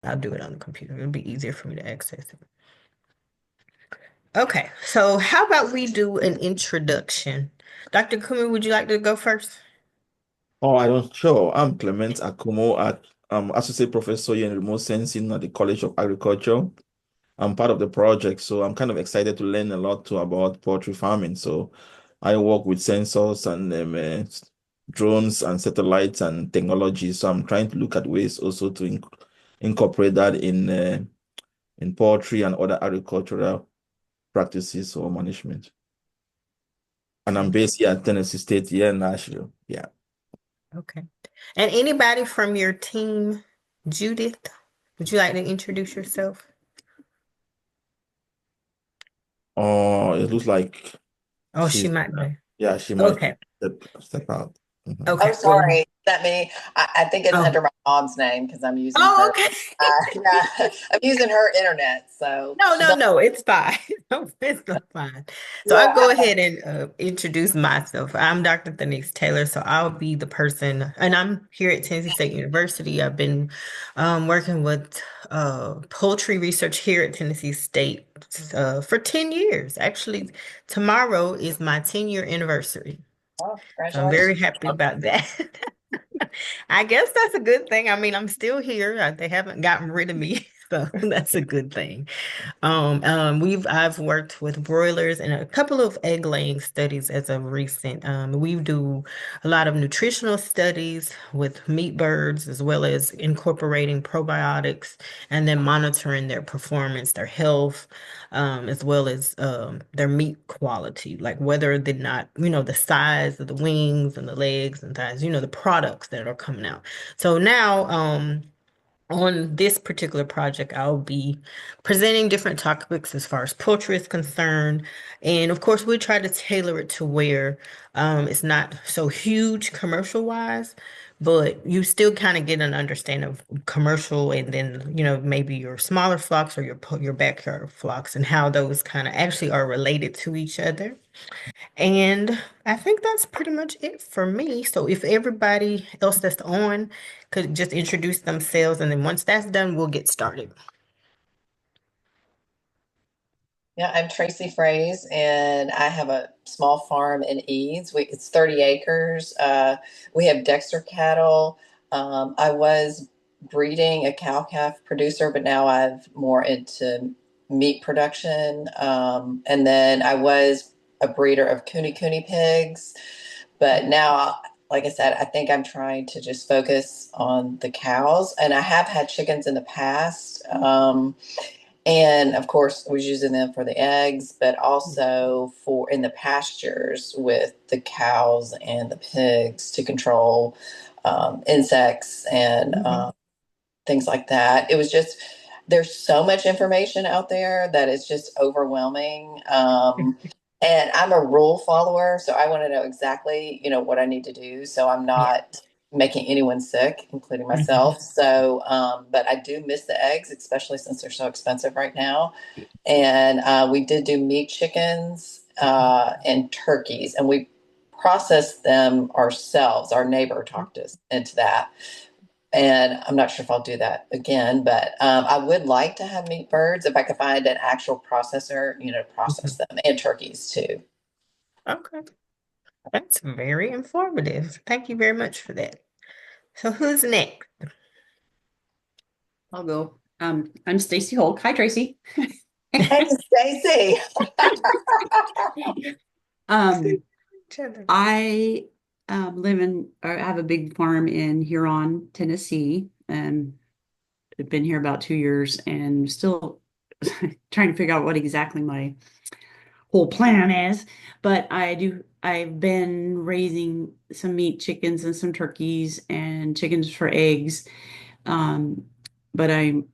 I'll do it on the computer. It'll be easier for me to access it. Okay, so how about we do an introduction? Dr. Kumi, would you like to go first? Oh, I don't sure. I'm Clement Akumo, Associate Professor here in remote sensing at the College of Agriculture. I'm part of the project, so I'm kind of excited to learn a lot too about poultry farming. So I work with sensors and drones and satellites and technology. So I'm trying to look at ways also to incorporate that in poultry and other agricultural practices or management. And I'm Thank based here at Tennessee State here in Nashville. Yeah. you. Okay. And anybody from your team, Judith, would you like to introduce yourself? Oh, it looks like Oh, she she's might be. yeah, she might Okay. step out. Mhm. Oh, Okay. Well, sorry. That me? I think it's oh. under my mom's name because I'm using Oh, her. okay. Yeah, I'm using her internet, so No, she's no, on. no, it's fine. No, it's not fine. So I'll Yeah. go ahead and introduce myself. I'm Dr. Thyneice Taylor, so I'll be the person, and I'm here at Tennessee State University. I've been working with poultry research here at Tennessee State for 10 years. Actually, tomorrow is my 10-year anniversary. Oh, So I'm very congratulations. happy about that. I guess that's a good thing. I mean, I'm still here. They haven't gotten rid of me, so that's a good thing. I've worked with broilers and a couple of egg laying studies as of recent. We do a lot of nutritional studies with meat birds, as well as incorporating probiotics and then monitoring their performance, their health, as well as their meat quality, like whether they're not, the size of the wings and the legs and thighs, the products that are coming out. So now, on this particular project, I'll be presenting different topics as far as poultry is concerned. And of course, we try to tailor it to where it's not so huge commercial wise, but you still kind of get an understanding of commercial and then, maybe your smaller flocks or your backyard flocks and how those kind of actually are related to each other. And I think that's pretty much it for me. So if everybody else that's on could just introduce themselves, and then once that's done, we'll get started. Yeah, I'm Tracy Fraze, and I have a small farm in Eads. It's 30 acres. We have Dexter cattle. I was breeding a cow-calf producer, but now I've more into meat production. And then I was a breeder of cooney pigs, but now, like I said, I think I'm trying to just focus on the cows. And I have had chickens in the past. And of course, I was using them for the eggs, but also for in the pastures with the cows and the pigs to control insects and Mhm. things like that. It was just, there's so much information out there that it's just overwhelming. And I'm a rule follower, so I want to know exactly, what I need to do. So I'm Yeah. not making anyone sick, including Mhm. myself. So, but I do miss the eggs, especially since they're so expensive right now. And we did do meat chickens and turkeys, and we processed them ourselves. Our neighbor talked us into that. And I'm not sure if I'll do that again, but I would like to have meat birds if I could find an actual processor, to process Mhm. them, and turkeys too. Okay. That's very informative. Thank you very much for that. So who's next? I'll go. I'm Stacy Holk. Hi, Tracy. Hey, Stacy. Um, Each other. I live in, or I have a big farm in Huron, Tennessee, and I've been here about 2 years and still trying to figure out what exactly my whole plan is. But I've been raising some meat chickens and some turkeys and chickens for eggs. Um, but I'm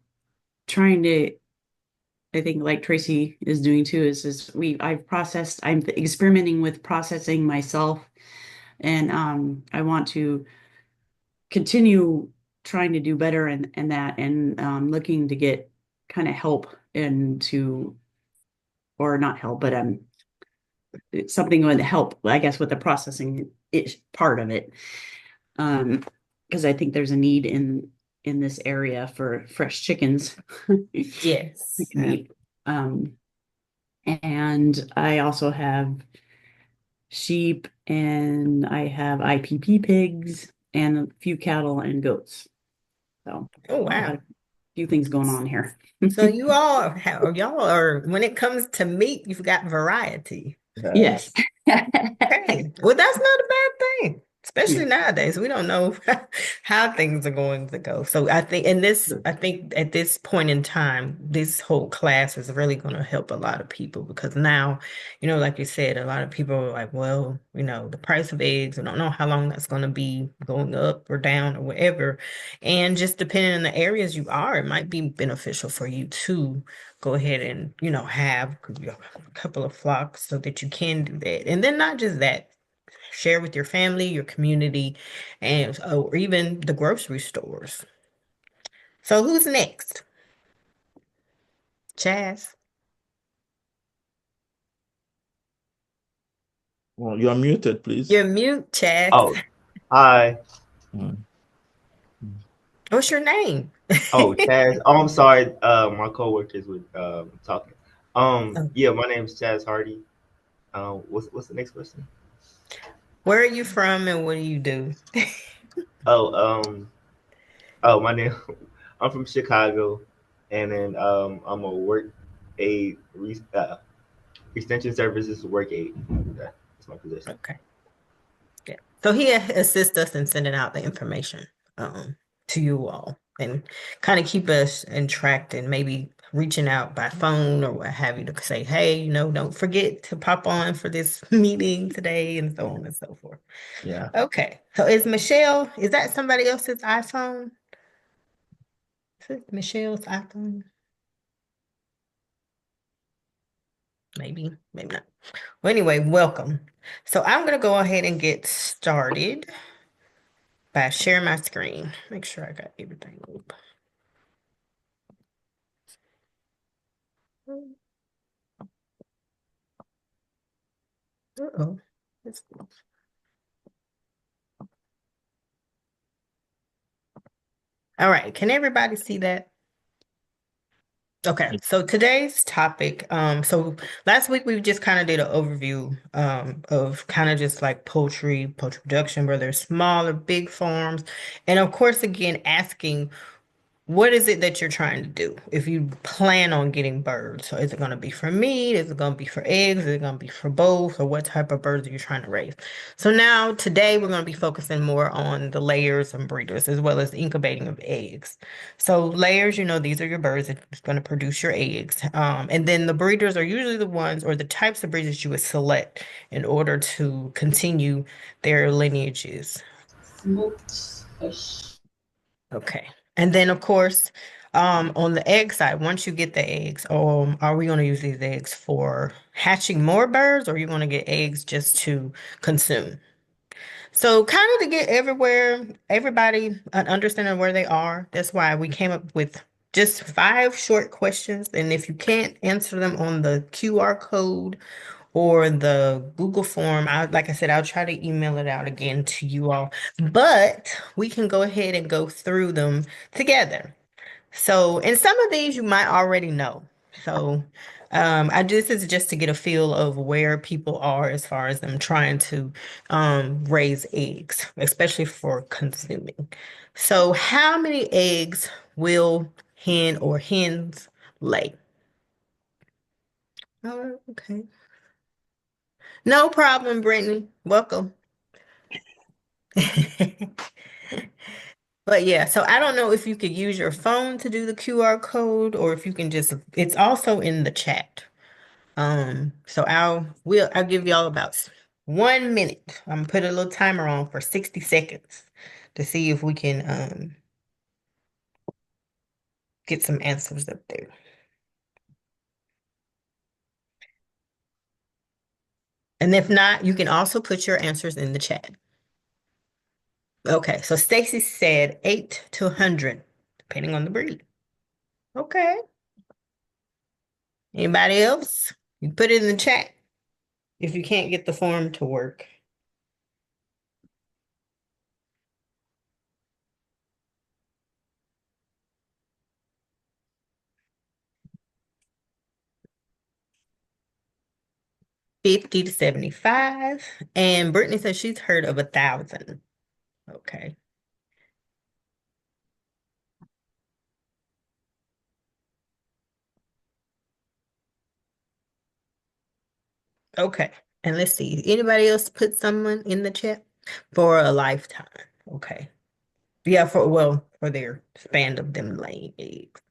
trying to I think like Tracy is doing too I'm experimenting with processing myself and I want to continue trying to do better and that and looking to get kind of help and to or not help but it's something going to help I guess with the processing is part of it because I think there's a need in in this area for fresh chickens. We Yes. can eat. And I also have sheep, and I have IPP pigs and a few cattle and goats. So Oh, got wow. a few things going on here. So you all have, y'all are, when it comes to meat, you've got variety. Yes. Okay. Well, that's not a bad thing, especially nowadays. We don't know how things are going to go. So I think at this point in time, this whole class is really going to help a lot of people because now, like you said, a lot of people are like, well, the price of eggs, I don't know how long that's going to be going up or down or whatever. And just depending on the areas you are, it might be beneficial for you to go ahead and, have a couple of flocks so that you can do that. And then not just that, share with your family, your community, and or even the grocery stores. So who's next? Chaz. Well, you are muted, please. You're mute, Chaz. Oh, hi. Mm. What's your name? Oh, Chaz. Oh, I'm sorry. My coworkers were talking. Oh, Yeah, my name is Chaz Hardy. What's the next question? where are you from and what do you do? Oh, my name. I'm from Chicago, and then I'm a extension services work aide. That's my position. Okay. Yeah. So he assists us in sending out the information to you all and kind of keep us in track and maybe reaching out by phone or what have you to say, hey, don't forget to pop on for this meeting today and so on and so forth. Yeah. Okay. So is that somebody else's iPhone? Is it Michelle's iPhone? Maybe, maybe not. Well, anyway, welcome. So I'm going to go ahead and get started by sharing my screen. Make sure I got everything up. Uh-oh. All right. Can everybody see that? Okay. So today's topic, so last week we just kind of did an overview of kind of just like poultry production, whether it's small or big farms. And of course, again, asking what is it that you're trying to do? If you plan on getting birds, so is it going to be for meat? Is it going to be for eggs? Is it going to be for both? Or what type of birds are you trying to raise? So now today we're going to be focusing more on the layers and breeders as well as the incubating of eggs. So layers, these are your birds that's going to produce your eggs. And then the breeders are usually the ones or the types of breeders you would select in order to continue their lineages. Okay. And then of course, on the egg side, once you get the eggs, are we going to use these eggs for hatching more birds, or are you going to get eggs just to consume? So kind of to get everybody an understanding of where they are. That's why we came up with just 5 short questions. And if you can't answer them on the QR code or the Google form, like I said, I'll try to email it out again to you all. But we can go ahead and go through them together. So, and some of these you might already know. So, this is just to get a feel of where people are as far as them trying to raise eggs, especially for consuming. So, how many eggs will hen or hens lay? Oh, okay. No problem, Brittany. Welcome. But yeah, so I don't know if you could use your phone to do the QR code or if you can it's also in the chat. So I'll give y'all about 1 minute. I'm gonna put a little timer on for 60 seconds to see if we can get some answers up there. And if not, you can also put your answers in the chat. Okay, so Stacy said 8 to 100, depending on the breed. Okay. Anybody else? You put it in the chat if you can't get the form to work. 50 to 75. And Brittany says she's heard of 1,000. Okay. Okay. And let's see. Anybody else put someone in the chat for a lifetime? Okay. Yeah, for their span of them laying eggs.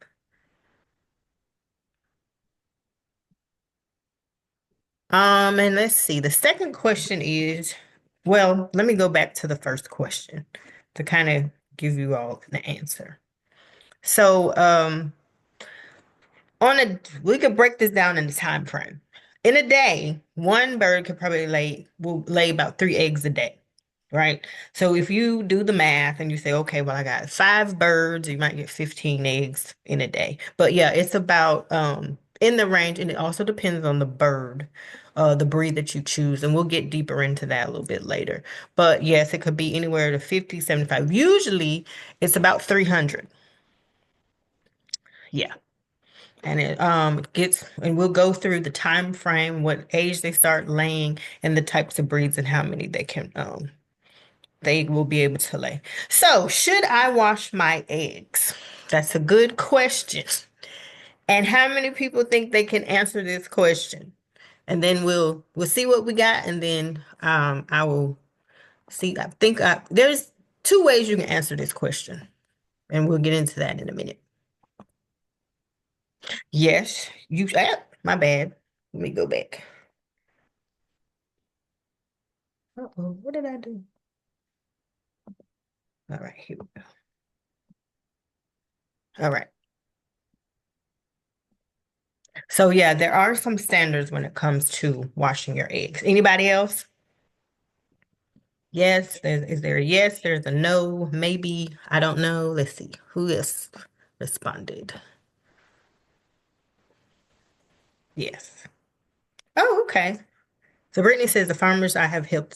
And let's see. The second question is, well, let me go back to the first question to kind of give you all the answer. So, we could break this down in the time frame. In a day, one bird could probably will lay about 3 eggs a day, right? So if you do the math and you say, okay, well, I got 5 birds, you might get 15 eggs in a day. But yeah, it's about in the range, and it also depends on the bird, the breed that you choose, and we'll get deeper into that a little bit later. But yes, it could be anywhere to 50, 75. Usually it's about 300. Yeah. And it gets and we'll go through the time frame, what age they start laying, and the types of breeds and how many they will be able to lay. So, should I wash my eggs? That's a good question. And how many people think they can answer this question? And then we'll see what we got, and then I will see. I think there's 2 ways you can answer this question, and we'll get into that in a minute. Yes, my bad. Let me go back. Uh-oh, what did I do? All right, here we go. All right. So yeah, there are some standards when it comes to washing your eggs. Anybody else? Yes, is there a yes? There's a no, maybe, I don't know. Let's see who has responded. Yes. Oh, okay. So Brittany says the farmers I have help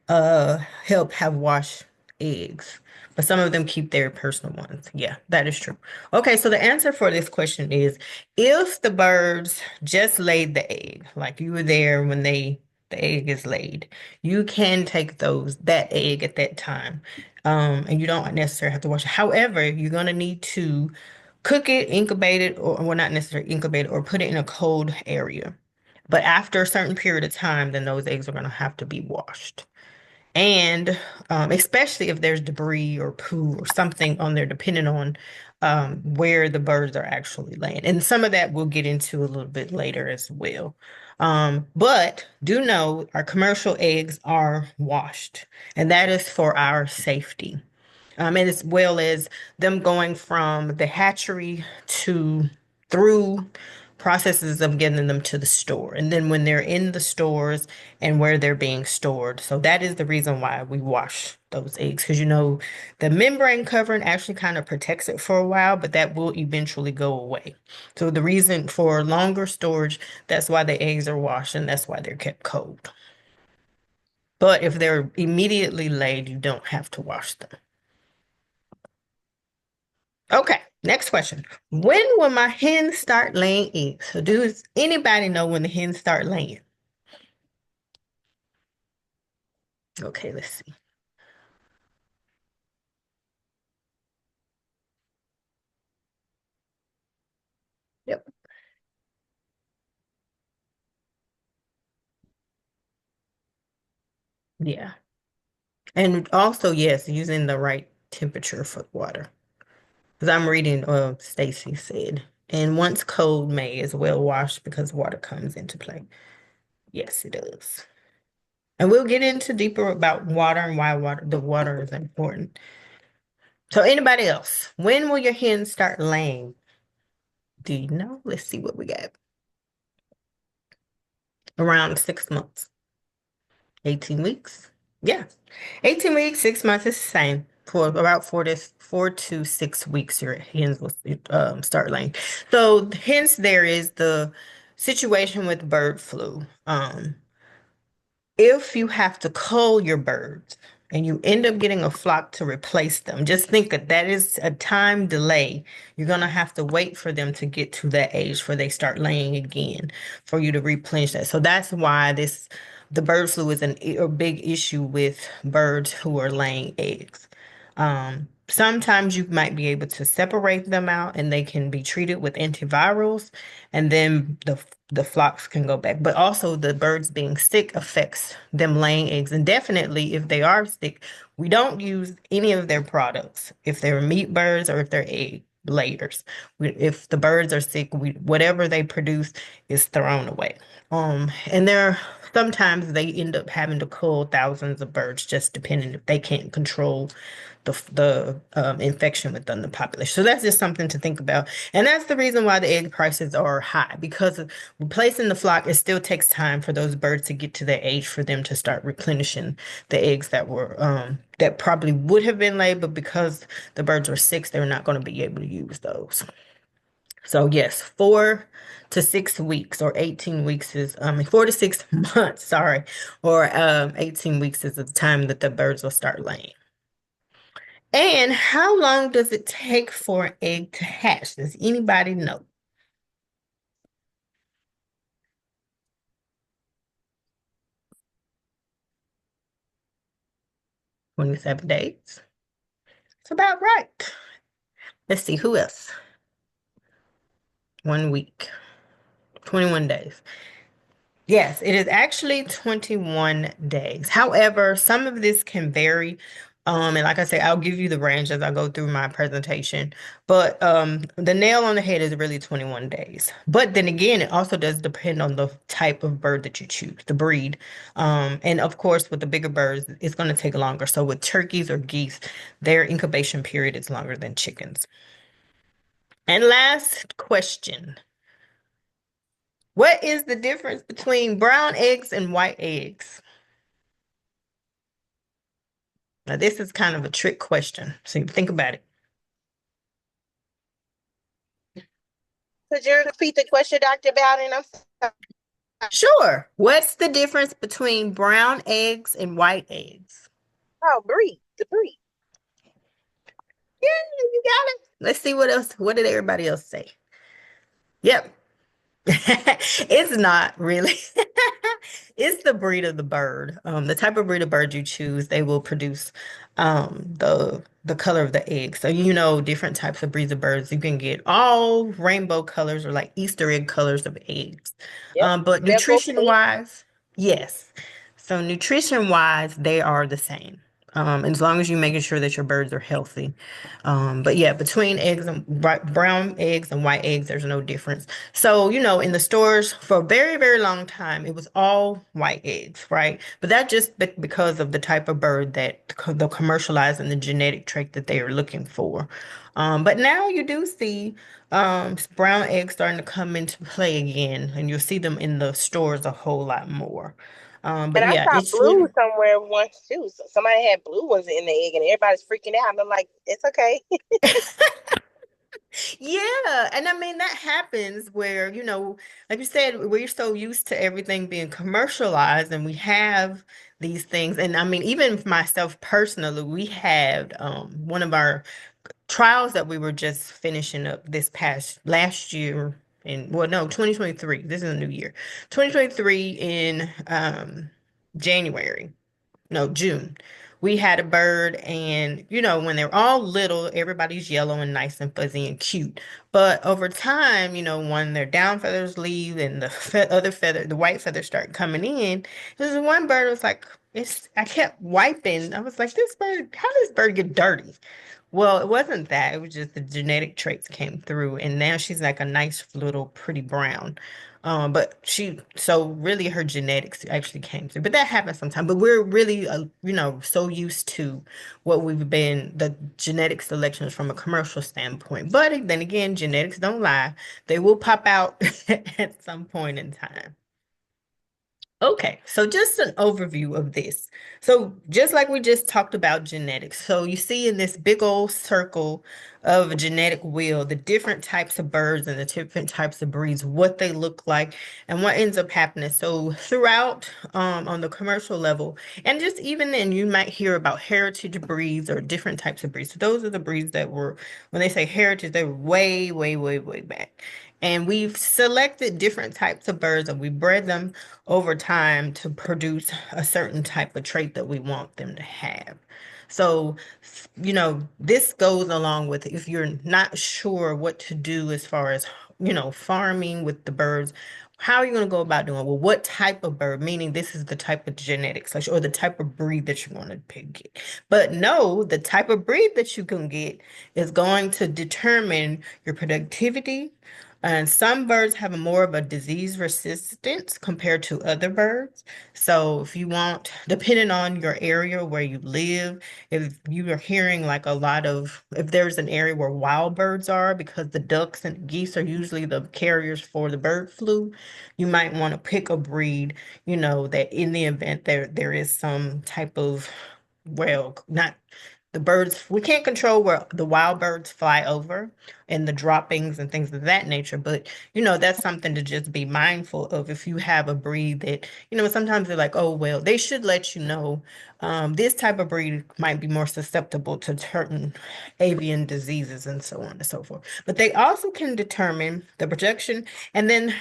have washed eggs, but some of them keep their personal ones. Yeah, that is true. Okay, so the answer for this question is if the birds just laid the egg, like you were there when the egg is laid, you can take that egg at that time. And you don't necessarily have to wash it. However, you're gonna need to cook it, incubate it, or well, not necessarily incubate it, or put it in a cold area. But after a certain period of time, then those eggs are going to have to be washed. And especially if there's debris or poo or something on there, depending on where the birds are actually laying. And some of that we'll get into a little bit later as well. But do know our commercial eggs are washed, and that is for our safety. And as well as them going from the hatchery to through processes of getting them to the store. And then when they're in the stores and where they're being stored. So that is the reason why we wash those eggs, because the membrane covering actually kind of protects it for a while, but that will eventually go away. So the reason for longer storage, that's why the eggs are washed and that's why they're kept cold. But if they're immediately laid, you don't have to wash them. Okay, next question. When will my hens start laying eggs? So does anybody know when the hens start laying? Okay, let's see. Yep. Yeah. And also, yes, using the right temperature for water. Because I'm reading Stacy said, and once cold, may as well wash because water comes into play. Yes, it does. And we'll get into deeper about water and why the water is important. So anybody else, when will your hens start laying? Do you know? Let's see what we got. Around 6 months. 18 weeks. Yeah. 18 weeks, 6 months is the same. For about 4 to 6 weeks, your hens will start laying. So hence there is the situation with bird flu. If you have to cull your birds, and you end up getting a flock to replace them. Just think that that is a time delay. You're gonna have to wait for them to get to that age before they start laying again for you to replenish that. So that's why the bird flu is a big issue with birds who are laying eggs. Sometimes you might be able to separate them out and they can be treated with antivirals, and then the flocks can go back. But also the birds being sick affects them laying eggs. And definitely if they are sick, we don't use any of their products. If they're meat birds or if they're egg layers. If the birds are sick, whatever they produce is thrown away. And sometimes they end up having to cull thousands of birds, just depending if they can't control the infection within the population. So that's just something to think about. And that's the reason why the egg prices are high, because of replacing the flock, it still takes time for those birds to get to their age for them to start replenishing the eggs that probably would have been laid, but because the birds were sick, they're not going to be able to use those. So yes, 4 to 6 weeks or 18 weeks 4 to 6 months, sorry, or 18 weeks is the time that the birds will start laying. And how long does it take for an egg to hatch? Does anybody know? 27 days. It's about right. Let's see, who else? 1 week, 21 days. Yes, it is actually 21 days. However, some of this can vary. And like I say, I'll give you the range as I go through my presentation. But the nail on the head is really 21 days. But then again, it also does depend on the type of bird that you choose, the breed. And of course, with the bigger birds, it's going to take longer. So with turkeys or geese, their incubation period is longer than chickens. And last question. What is the difference between brown eggs and white eggs? Now, this is kind of a trick question, so you think about it. Could you repeat the question, Dr. Bowden? I'm sorry. Sure. What's the difference between brown eggs and white eggs? Oh, the breed. Yeah, you got it. Let's see what else. What did everybody else say? Yep. It's not really. It's the breed of the bird. The type of breed of bird you choose, they will produce the color of the egg. So different types of breeds of birds. You can get all rainbow colors or like Easter egg colors of eggs. Yep. But They're both nutrition wise, yes. So nutrition wise, they are the same. As long as you're making sure that your birds are healthy. But yeah, between brown eggs and white eggs, there's no difference. So, in the stores for a very, very long time, it was all white eggs, right? But that just because of the type of bird that the commercialized and the genetic trait that they are looking for. But now you do see brown eggs starting to come into play again, and you'll see them in the stores a whole lot more. And But I yeah, saw it's blue really. somewhere once too. So somebody had blue ones in the egg, and everybody's freaking out. And I'm like, it's okay. Yeah, and I mean that happens where, like you said, we're so used to everything being commercialized and we have these things. And I mean, even for myself personally, we had one of our trials that we were just finishing up this past last year in, well, no, 2023. This is a new year. 2023 in January. No, June. We had a bird, and when they're all little, everybody's yellow and nice and fuzzy and cute. But over time, when their down feathers leave and the the white feathers start coming in, there's one bird was like, I kept wiping. I was like, how does this bird get dirty? Well, it wasn't that. It was just the genetic traits came through, and now she's like a nice little pretty brown. But so really her genetics actually came through. But that happens sometimes. But we're really, so used to the genetic selections from a commercial standpoint. But then again, genetics don't lie. They will pop out at some point in time. Okay, so just an overview of this. So just like we just talked about genetics. So you see in this big old circle, of genetic will, the different types of birds and the different types of breeds, what they look like, and what ends up happening. So throughout, on the commercial level, and just even then, you might hear about heritage breeds or different types of breeds. So those are the breeds that were, when they say heritage, they were way, way, way, way back. And we've selected different types of birds and we bred them over time to produce a certain type of trait that we want them to have. So, this goes along with if you're not sure what to do as far as, farming with the birds, how are you going to go about doing it? Well, what type of bird, meaning this is the type of genetics or the type of breed that you want to get. But no, the type of breed that you can get is going to determine your productivity. And some birds have more of a disease resistance compared to other birds. So if you want, depending on your area where you live, if you are hearing like a lot of, if there's an area where wild birds are, because the ducks and geese are usually the carriers for the bird flu, you might want to pick a breed, that in the event there is some type of, well, not the birds, we can't control where the wild birds fly over and the droppings and things of that nature. But, that's something to just be mindful of if you have a breed that, sometimes they're like, oh, well, they should let you know this type of breed might be more susceptible to certain avian diseases and so on and so forth. But they also can determine the projection and then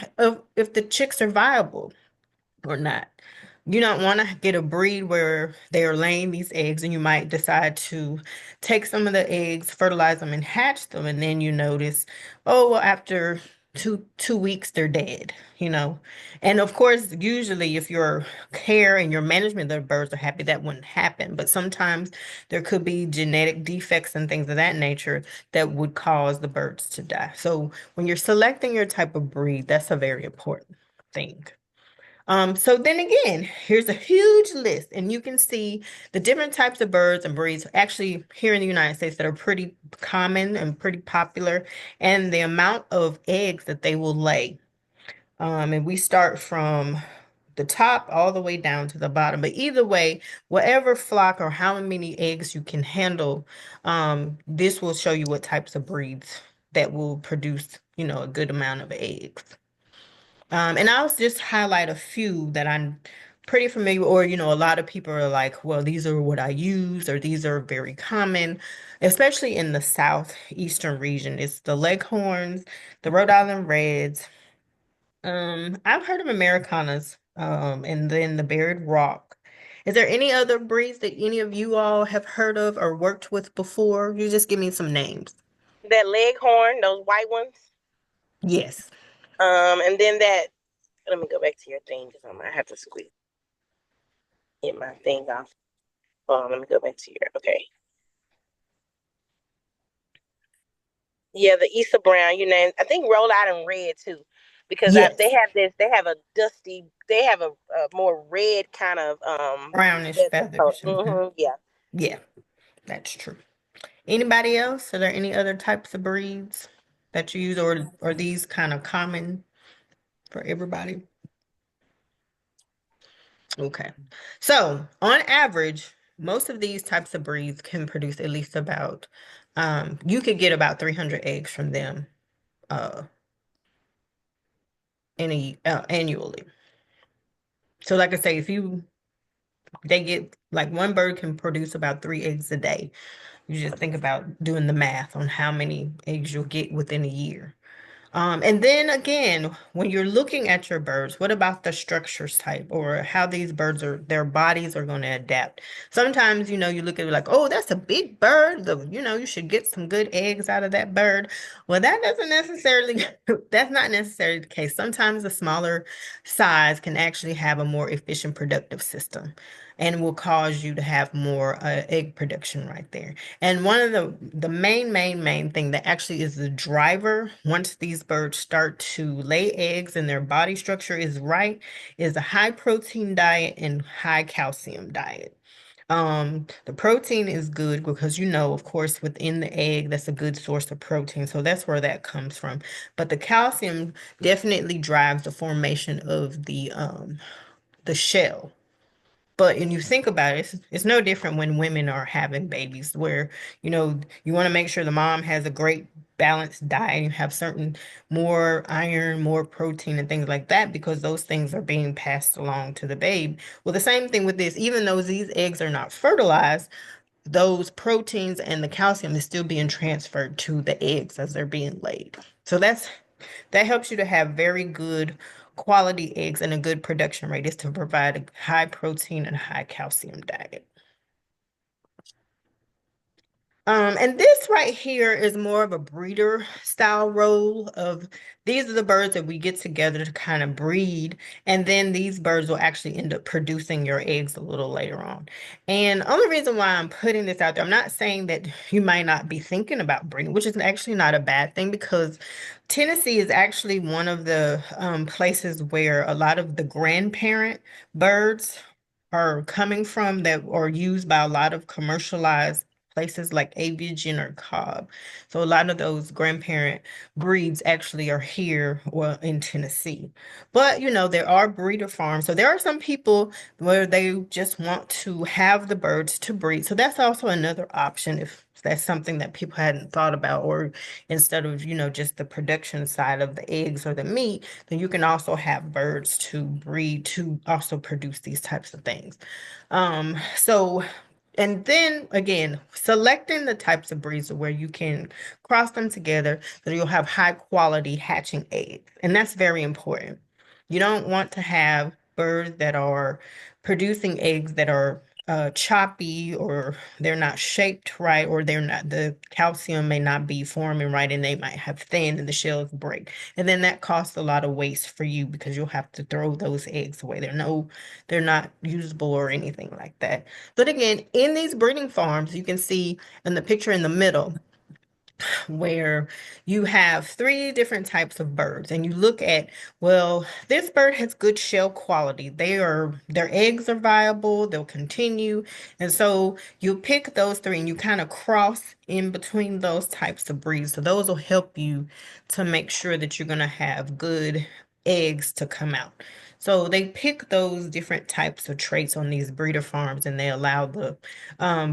if the chicks are viable or not. You don't want to get a breed where they are laying these eggs, and you might decide to take some of the eggs, fertilize them, and hatch them, and then you notice, oh, well, after two weeks they're dead, And of course, usually if your care and your management of the birds are happy, that wouldn't happen. But sometimes there could be genetic defects and things of that nature that would cause the birds to die. So when you're selecting your type of breed, that's a very important thing. So then again, here's a huge list, and you can see the different types of birds and breeds actually here in the United States that are pretty common and pretty popular, and the amount of eggs that they will lay. And we start from the top all the way down to the bottom. But either way, whatever flock or how many eggs you can handle, this will show you what types of breeds that will produce, a good amount of eggs. And I'll just highlight a few that I'm pretty familiar with, or, a lot of people are like, well, these are what I use, or these are very common, especially in the southeastern region. It's the Leghorns, the Rhode Island Reds. I've heard of Americanas, and then the Barred Rock. Is there any other breeds that any of you all have heard of or worked with before? You just give me some names. That leghorn, those white ones. Yes. And then that. Let me go back to your thing because I might have to squeeze get my thing off. Let me go back to your. Okay. Yeah, the Issa Brown. You named. I think Rhode Island Red too, because they Yes. have this. They have a dusty. They have a more red kind of Brownish feather coat. feathers. Yeah. Yeah, that's true. Anybody else? Are there any other types of breeds that you use, or are these kind of common for everybody? Okay. So on average, most of these types of breeds can produce at least about, you could get about 300 eggs from them uh, annually. So like I say, they get like one bird can produce about 3 eggs a day. You just think about doing the math on how many eggs you'll get within a year. And then again, when you're looking at your birds, what about the structures type or how these birds their bodies are going to adapt? Sometimes, you look at it like, oh, that's a big bird. You should get some good eggs out of that bird. Well, that doesn't necessarily, that's not necessarily the case. Sometimes the smaller size can actually have a more efficient productive system and will cause you to have more egg production right there. And one of the main thing that actually is the driver once these birds start to lay eggs and their body structure is right is a high protein diet and high calcium diet. The protein is good because of course, within the egg, that's a good source of protein. So that's where that comes from. But the calcium definitely drives the formation of the shell. But when you think about it, it's no different when women are having babies, where, you want to make sure the mom has a great balanced diet. You have certain more iron, more protein, and things like that, because those things are being passed along to the babe. Well, the same thing with this, even though these eggs are not fertilized, those proteins and the calcium is still being transferred to the eggs as they're being laid. So that helps you to have very good quality eggs and a good production rate, is to provide a high protein and high calcium diet. And this right here is more of a breeder style role of, these are the birds that we get together to kind of breed, and then these birds will actually end up producing your eggs a little later on. And only reason why I'm putting this out there, I'm not saying that you might not be thinking about breeding, which is actually not a bad thing, because Tennessee is actually one of the places where a lot of the grandparent birds are coming from, that are used by a lot of commercialized places like Avian or Cobb. So a lot of those grandparent breeds actually are here, well, in Tennessee. But there are breeder farms. So there are some people where they just want to have the birds to breed. So that's also another option, if that's something that people hadn't thought about, or instead of, just the production side of the eggs or the meat, then you can also have birds to breed to also produce these types of things. So, and then again, selecting the types of breeds where you can cross them together so you'll have high quality hatching eggs. And that's very important. You don't want to have birds that are producing eggs that are choppy, or they're not shaped right, or the calcium may not be forming right, and they might have thin and the shells break. And then that costs a lot of waste for you, because you'll have to throw those eggs away. They're not usable or anything like that. But again, in these breeding farms, you can see in the picture in the middle, where you have three different types of birds, and you look at, well, this bird has good shell quality. Their eggs are viable, they'll continue. And so you pick those three and you kind of cross in between those types of breeds. So those will help you to make sure that you're going to have good eggs to come out. So they pick those different types of traits on these breeder farms, and they allow the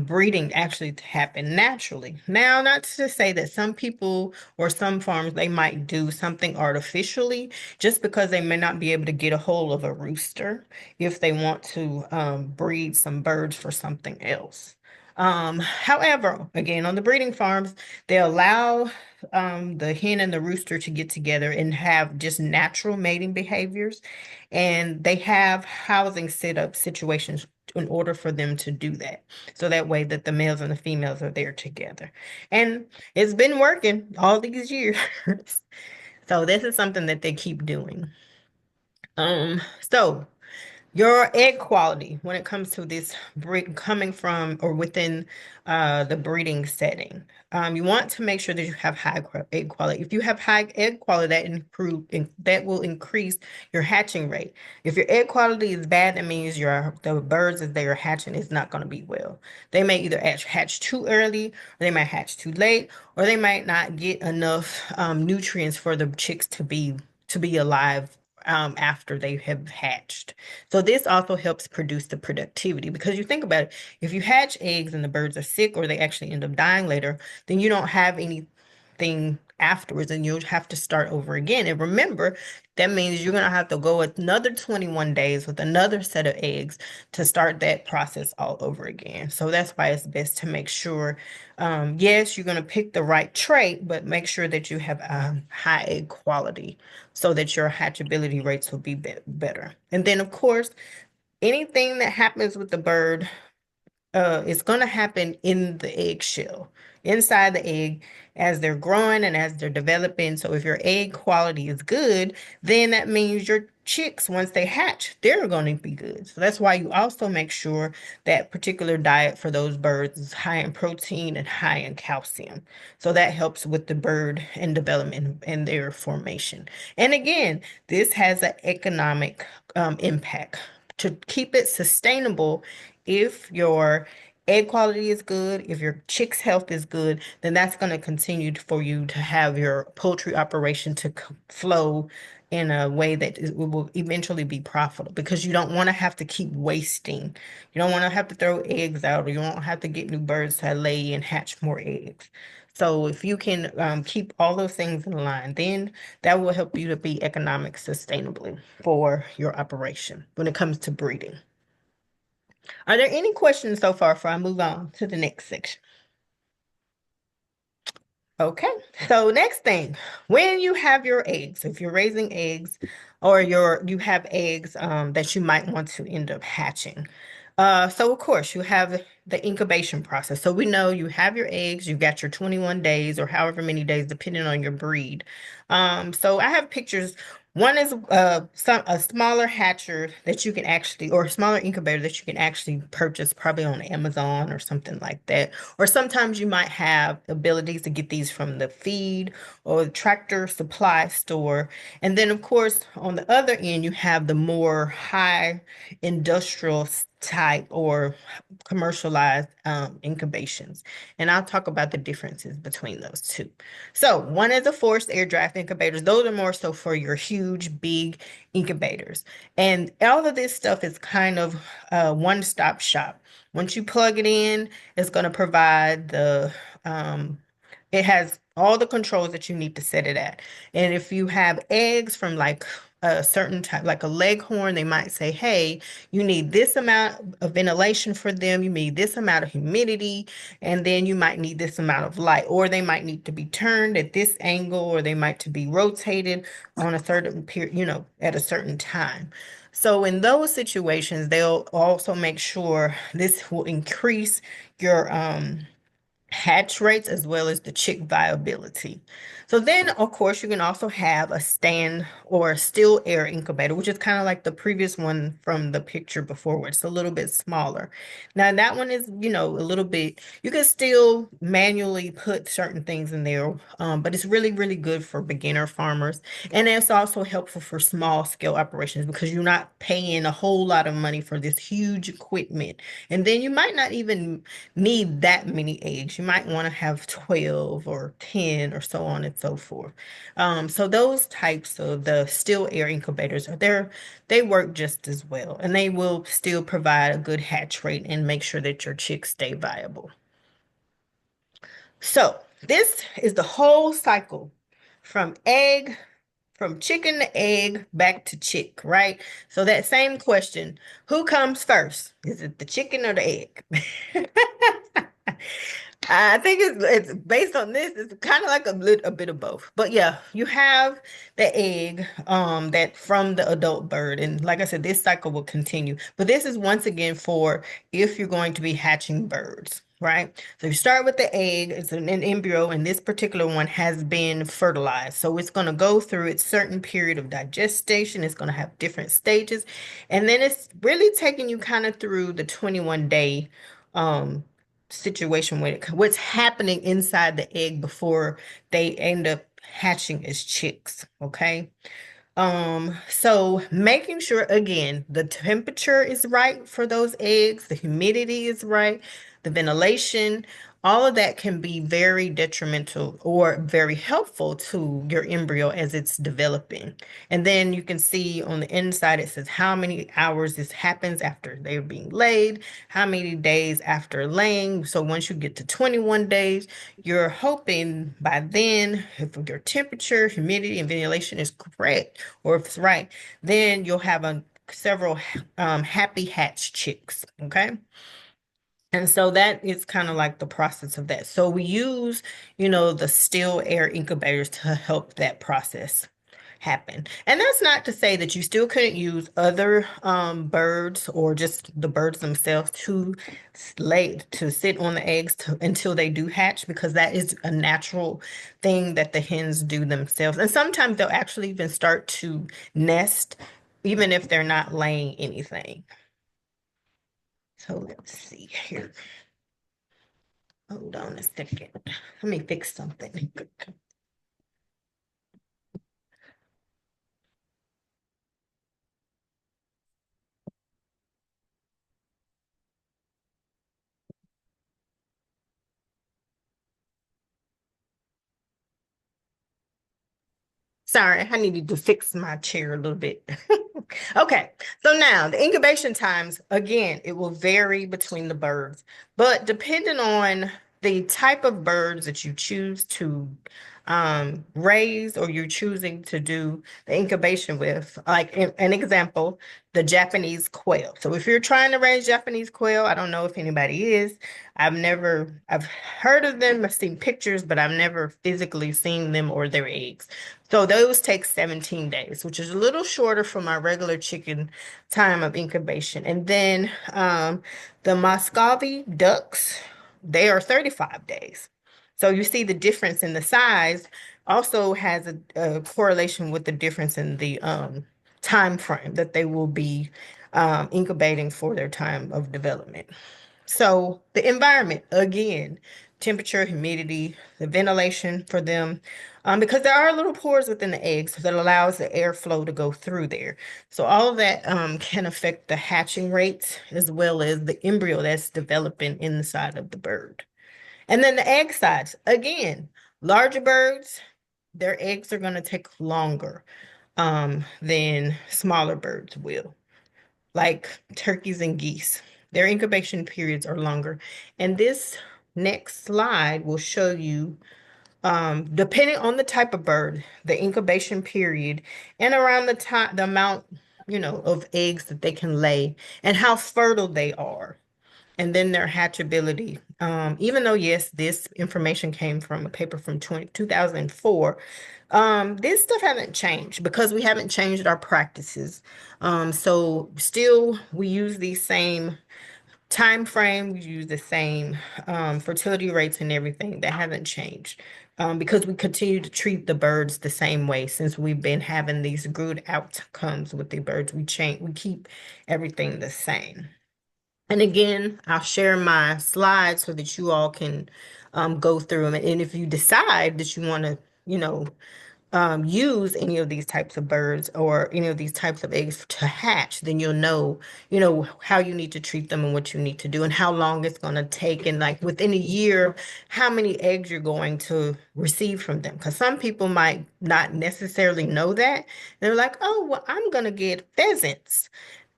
breeding actually to happen naturally. Now, not to say that some people or some farms, they might do something artificially, just because they may not be able to get a hold of a rooster if they want to breed some birds for something else. However, again, on the breeding farms, they allow the hen and the rooster to get together and have just natural mating behaviors, and they have housing set up situations in order for them to do that. So that way that the males and the females are there together. And it's been working all these years. So this is something that they keep doing. So your egg quality when it comes to this breed coming from or within the breeding setting. You want to make sure that you have high egg quality. If you have high egg quality, that will increase your hatching rate. If your egg quality is bad, that means the birds as they are hatching is not going to be well. They may either hatch too early, or they might hatch too late, or they might not get enough nutrients for the chicks to be alive after they have hatched. So this also helps produce the productivity, because you think about it, if you hatch eggs and the birds are sick, or they actually end up dying later, then you don't have anything afterwards, and you'll have to start over again. And remember, that means you're going to have to go another 21 days with another set of eggs to start that process all over again. So that's why it's best to make sure, yes, you're going to pick the right trait, but make sure that you have high egg quality, so that your hatchability rates will be better. And then, of course, anything that happens with the bird, it's going to happen in the eggshell, inside the egg, as they're growing and as they're developing. So if your egg quality is good, then that means your chicks, once they hatch, they're going to be good. So that's why you also make sure that particular diet for those birds is high in protein and high in calcium. So that helps with the bird and development and their formation. And again, this has an economic impact. To keep it sustainable, if your egg quality is good, if your chick's health is good, then that's going to continue for you to have your poultry operation to flow in a way that will eventually be profitable because you don't want to have to keep wasting. You don't want to have to throw eggs out, or you don't have to get new birds to lay and hatch more eggs. So if you can keep all those things in line, then that will help you to be economic sustainably for your operation when it comes to breeding. Are there any questions so far before I move on to the next section? Okay, so next thing, when you have your eggs, if you're raising eggs or you have eggs that you might want to end up hatching. So of course you have the incubation process. So we know you have your eggs, you've got your 21 days or however many days depending on your breed. So I have pictures. One is a smaller hatcher that you can actually, or a smaller incubator that you can actually purchase probably on Amazon or something like that. Or sometimes you might have abilities to get these from the feed or the tractor supply store. And then, of course, on the other end, you have the more high industrial type or commercialized incubations. And I'll talk about the differences between those two. So one is a forced air draft incubators. Those are more so for your huge, big incubators. And all of this stuff is kind of a one-stop shop. Once you plug it in, it's going to provide it has all the controls that you need to set it at. And if you have eggs from like a certain type, like a leghorn, they might say, hey, you need this amount of ventilation for them, you need this amount of humidity, and then you might need this amount of light, or they might need to be turned at this angle, or they might to be rotated on a certain period, at a certain time. So in those situations, they'll also make sure this will increase your hatch rates as well as the chick viability. So then, of course, you can also have a stand or a still air incubator, which is kind of like the previous one from the picture before, where it's a little bit smaller. Now, that one is, a little bit, you can still manually put certain things in there, but it's really, really good for beginner farmers. And it's also helpful for small scale operations because you're not paying a whole lot of money for this huge equipment. And then you might not even need that many eggs. You might want to have 12 or 10 or so on and so forth. So those types of the still air incubators they work just as well, and they will still provide a good hatch rate and make sure that your chicks stay viable. So this is the whole cycle from chicken to egg back to chick, right? So that same question, who comes first? Is it the chicken or the egg? I think it's based on this. It's kind of like a bit of both. But yeah, you have the egg that from the adult bird. And like I said, this cycle will continue. But this is once again for if you're going to be hatching birds, right? So you start with the egg, it's an embryo, and this particular one has been fertilized. So it's going to go through its certain period of digestation. It's going to have different stages. And then it's really taking you kind of through the 21-day situation with it, what's happening inside the egg before they end up hatching as chicks, okay? So making sure again the temperature is right for those eggs, the humidity is right, the ventilation, all of that can be very detrimental or very helpful to your embryo as it's developing. And then you can see on the inside it says how many hours this happens after they're being laid, how many days after laying. So once you get to 21 days, you're hoping by then, if your temperature, humidity, and ventilation is correct, or if it's right, then you'll have several happy hatch chicks. Okay. And so that is kind of like the process of that. So we use, the still air incubators to help that process happen. And that's not to say that you still couldn't use other birds or just the birds themselves to sit on the eggs until they do hatch, because that is a natural thing that the hens do themselves. And sometimes they'll actually even start to nest even if they're not laying anything. So let's see here. Hold on a second. Let me fix something. Sorry, I needed to fix my chair a little bit. Okay, so now the incubation times, again, it will vary between the birds, but depending on the type of birds that you choose to raise or you're choosing to do the incubation with, like an example, the Japanese quail. So if you're trying to raise Japanese quail, I don't know if anybody is. I've heard of them, I've seen pictures, but I've never physically seen them or their eggs. So those take 17 days, which is a little shorter from our regular chicken time of incubation. And then the Muscovy ducks, they are 35 days. So you see the difference in the size also has a correlation with the difference in the time frame that they will be incubating for their time of development. So the environment, again, temperature, humidity, the ventilation for them, because there are little pores within the eggs that allows the airflow to go through there. So all of that can affect the hatching rates as well as the embryo that's developing inside of the bird. And then the egg size, again, larger birds, their eggs are going to take longer than smaller birds will, like turkeys and geese. Their incubation periods are longer. And this next slide will show you, depending on the type of bird, the incubation period and around the time, the amount, of eggs that they can lay and how fertile they are. And then their hatchability. Even though, yes, this information came from a paper from 2004, this stuff hasn't changed because we haven't changed our practices. So still, we use these same time frame, we use the same fertility rates and everything. That hasn't changed because we continue to treat the birds the same way since we've been having these good outcomes with the birds. We keep everything the same. And again, I'll share my slides so that you all can go through them. And if you decide that you want to, use any of these types of birds or any of these types of eggs to hatch, then you'll know, how you need to treat them and what you need to do and how long it's going to take. And like within a year, how many eggs you're going to receive from them. Because some people might not necessarily know that. They're like, oh, well, I'm going to get pheasants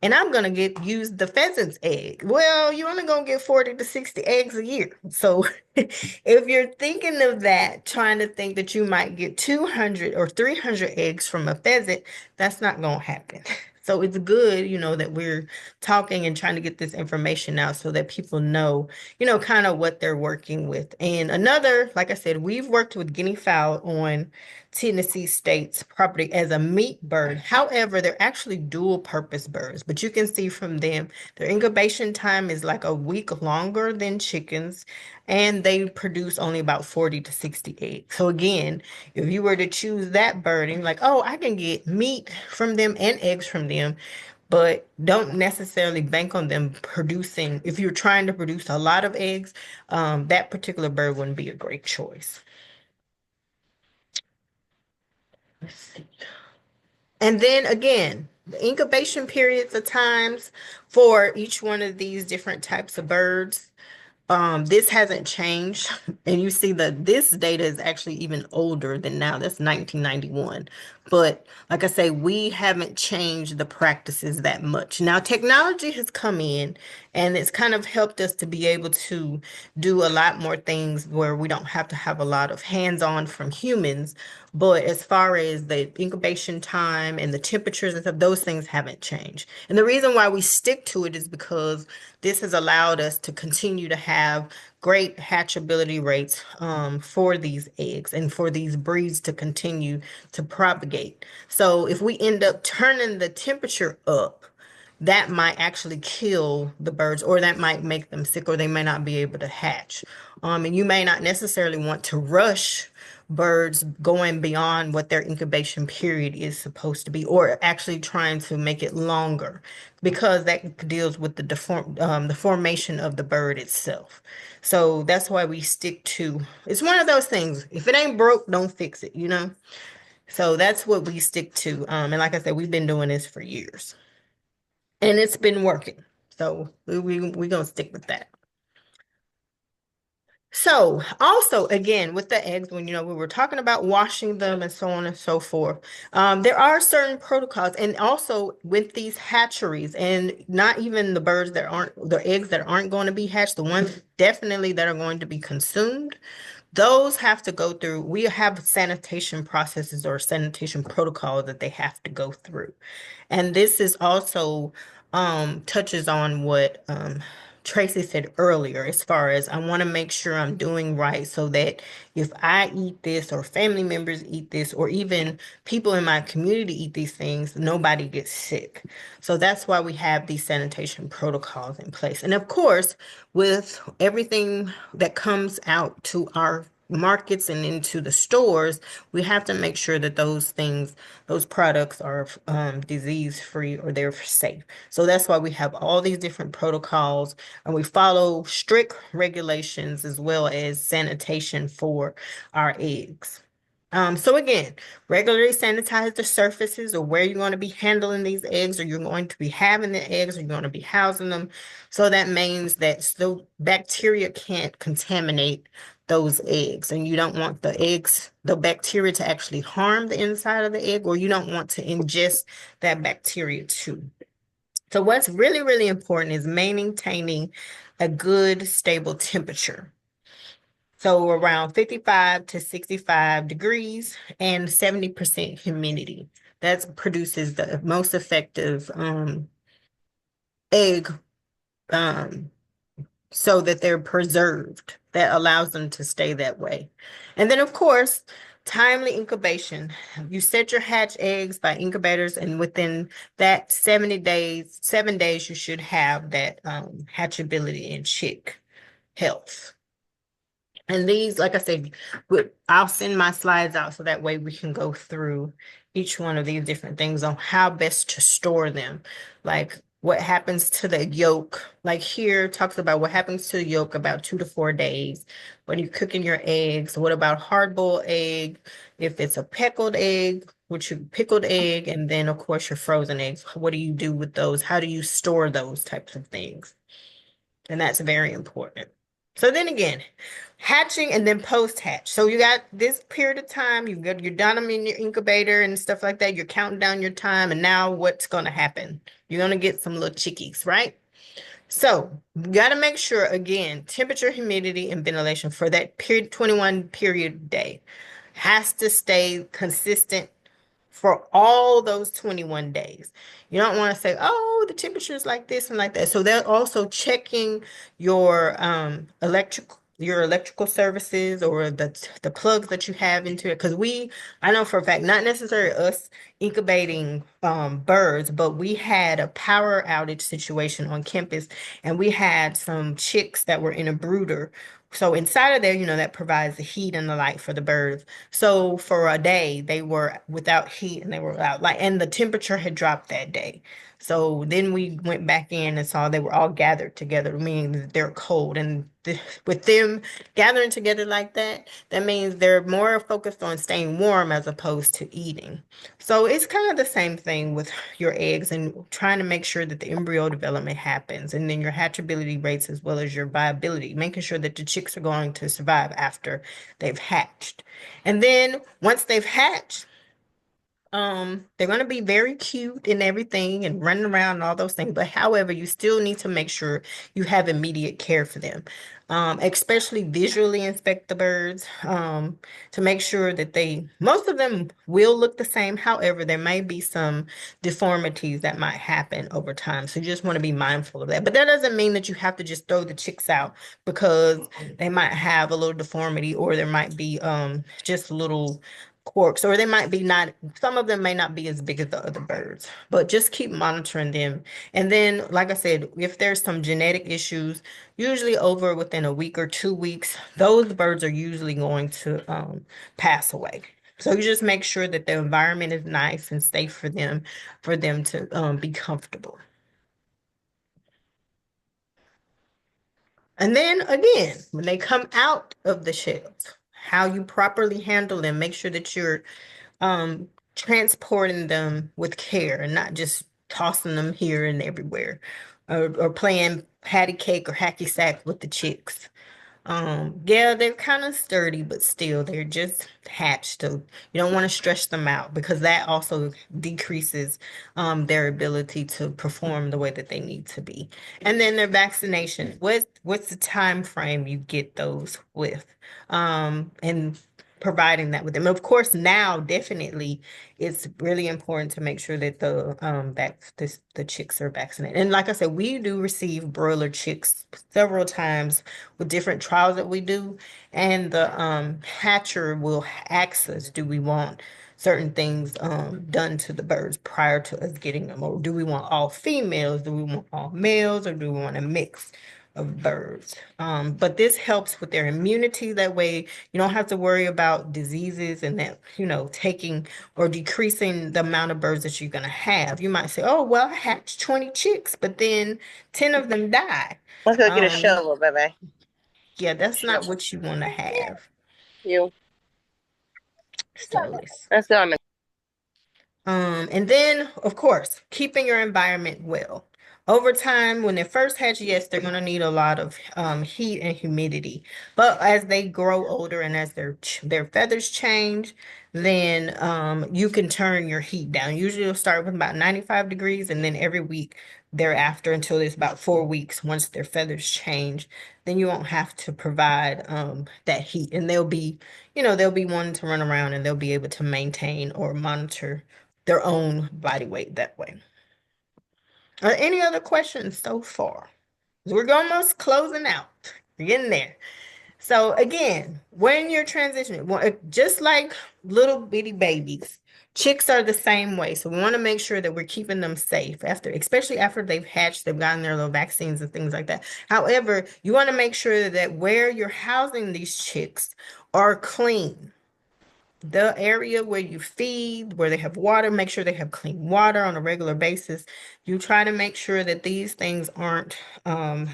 and I'm gonna use the pheasant's egg. Well, you're only gonna get 40 to 60 eggs a year. So if you're thinking of that, trying to think that you might get 200 or 300 eggs from a pheasant, that's not gonna happen. So it's good, that we're talking and trying to get this information out so that people know, kind of what they're working with. And another, like I said, we've worked with guinea fowl on Tennessee State's property as a meat bird. However, they're actually dual purpose birds, but you can see from them, their incubation time is like a week longer than chickens, and they produce only about 40 to 60 eggs. So again, if you were to choose that bird and you're like, oh, I can get meat from them and eggs from them, but don't necessarily bank on them producing, if you're trying to produce a lot of eggs, that particular bird wouldn't be a great choice. Let's see. And then again, the incubation periods of times for each one of these different types of birds. This hasn't changed. And you see that this data is actually even older than now. That's 1991. But like I say, we haven't changed the practices that much. Now, technology has come in and it's kind of helped us to be able to do a lot more things where we don't have to have a lot of hands-on from humans. But as far as the incubation time and the temperatures and stuff, those things haven't changed. And the reason why we stick to it is because this has allowed us to continue to have great hatchability rates for these eggs and for these breeds to continue to propagate. So if we end up turning the temperature up, that might actually kill the birds or that might make them sick or they may not be able to hatch. And you may not necessarily want to rush birds going beyond what their incubation period is supposed to be or actually trying to make it longer because that deals with the formation of the bird itself. So that's why we stick to, it's one of those things. If it ain't broke, don't fix it, So that's what we stick to. And like I said, we've been doing this for years. And it's been working. So we're gonna stick with that. So also again with the eggs, when we were talking about washing them and so on and so forth, there are certain protocols, and also with these hatcheries, and not even the birds that aren't the eggs that aren't going to be hatched, the ones definitely that are going to be consumed. Those have to go through, we have sanitation processes or sanitation protocols that they have to go through. And this is also touches on what Tracy said earlier, as far as I want to make sure I'm doing right so that if I eat this or family members eat this or even people in my community eat these things, nobody gets sick. So that's why we have these sanitation protocols in place. And of course, with everything that comes out to our markets and into the stores, we have to make sure that those products are disease free or they're safe. So that's why we have all these different protocols, and we follow strict regulations as well as sanitation for our eggs. So again, regularly sanitize the surfaces or where you're going to be handling these eggs, or you're going to be having the eggs, or you're going to be housing them. So that means that the bacteria can't contaminate those eggs, and you don't want the bacteria to actually harm the inside of the egg, or you don't want to ingest that bacteria too. So what's really, really important is maintaining a good, stable temperature. So around 55 to 65 degrees and 70% humidity. That produces the most effective egg um, so that they're preserved. That allows them to stay that way. And then, of course, timely incubation. You set your hatch eggs by incubators, and within that 70 days, 7 days, you should have that hatchability and chick health. And these, like I said, I'll send my slides out so that way we can go through each one of these different things on how best to store them. Like what happens to the yolk. Like here talks about what happens to the yolk about 2 to 4 days when you're cooking your eggs. What about hard-boiled egg? If it's a pickled egg, which you pickled egg, and then of course your frozen eggs. What do you do with those? How do you store those types of things? And that's very important. So then again, hatching and then post hatch. So you got this period of time, you're done them in your incubator and stuff like that. You're counting down your time, and now what's going to happen? You're going to get some little chickies, right? So you got to make sure again, temperature, humidity, and ventilation for that period 21 period day has to stay consistent for all those 21 days. You don't want to say, oh, the temperature is like this and like that. So they're also checking your electrical services or the plugs that you have into it. Because I know for a fact, not necessarily us incubating birds, but we had a power outage situation on campus, and we had some chicks that were in a brooder. So inside of there, that provides the heat and the light for the birds. So for a day, they were without heat and they were without light, and the temperature had dropped that day. So then we went back in and saw they were all gathered together, meaning that they're cold. And with them gathering together like that, that means they're more focused on staying warm as opposed to eating. So it's kind of the same thing with your eggs and trying to make sure that the embryo development happens, and then your hatchability rates as well as your viability, making sure that the chicks are going to survive after they've hatched. And then once they've hatched, they're going to be very cute and everything and running around and all those things. But however, you still need to make sure you have immediate care for them. Especially visually inspect the birds, to make sure that most of them will look the same. However, there may be some deformities that might happen over time. So you just want to be mindful of that. But that doesn't mean that you have to just throw the chicks out because they might have a little deformity, or there might be just little quirks, or they might be not, some of them may not be as big as the other birds, but just keep monitoring them. And then, like I said, if there's some genetic issues, usually over within a week or 2 weeks, those birds are usually going to pass away. So you just make sure that the environment is nice and safe for them to be comfortable. And then again, when they come out of the shells, how you properly handle them, make sure that you're transporting them with care and not just tossing them here and everywhere, or playing patty cake or hacky sack with the chicks. Yeah, they're kind of sturdy, but still they're just hatched. So you don't want to stretch them out because that also decreases their ability to perform the way that they need to be. And then their vaccination. What's the time frame you get those with? And providing that with them. Of course, now definitely it's really important to make sure that the chicks are vaccinated. And like I said, we do receive broiler chicks several times with different trials that we do, and the hatcher will ask us, do we want certain things done to the birds prior to us getting them, or do we want all females, do we want all males, or do we want a mix of birds? But this helps with their immunity. That way, you don't have to worry about diseases and that, taking or decreasing the amount of birds that you're going to have. You might say, oh, well, I hatched 20 chicks, but then 10 of them die. Let's go get a Um, shovel, baby. yeah, that's not Shovel. what you want to have. You. So let's Let's go. And then, of course, keeping your environment well. Over time, when they first hatch, yes, they're going to need a lot of heat and humidity. But as they grow older and as their feathers change, then you can turn your heat down. Usually, you'll start with about 95 degrees, and then every week thereafter, until it's about 4 weeks, once their feathers change, then you won't have to provide that heat, and they'll be wanting to run around, and they'll be able to maintain or monitor their own body weight that way. Any other questions so far? We're almost closing out. We're getting there. So again, when you're transitioning, just like little bitty babies, chicks are the same way. So we want to make sure that we're keeping them safe especially after they've hatched, they've gotten their little vaccines and things like that. However, you want to make sure that where you're housing these chicks are clean. The area where you feed, where they have water, make sure they have clean water on a regular basis. You try to make sure that these things aren't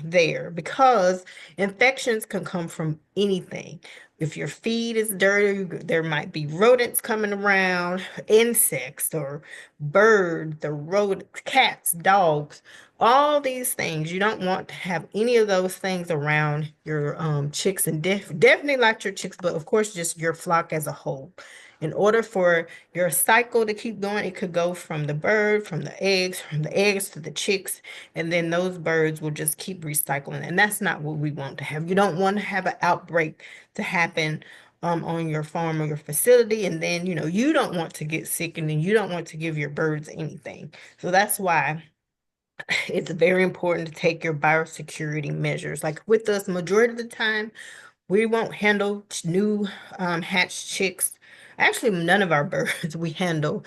there, because infections can come from anything. If your feed is dirty, there might be rodents coming around, insects or birds or rodents, cats, dogs, all these things. You don't want to have any of those things around your chicks, and definitely not your chicks, but of course just your flock as a whole. In order for your cycle to keep going, it could go from the eggs to the chicks, and then those birds will just keep recycling. And that's not what we want to have. You don't want to have an outbreak to happen on your farm or your facility, and then you don't want to get sick, and then you don't want to give your birds anything. So that's why it's very important to take your biosecurity measures. Like with us, majority of the time, we won't handle new hatched chicks. Actually, none of our birds we handle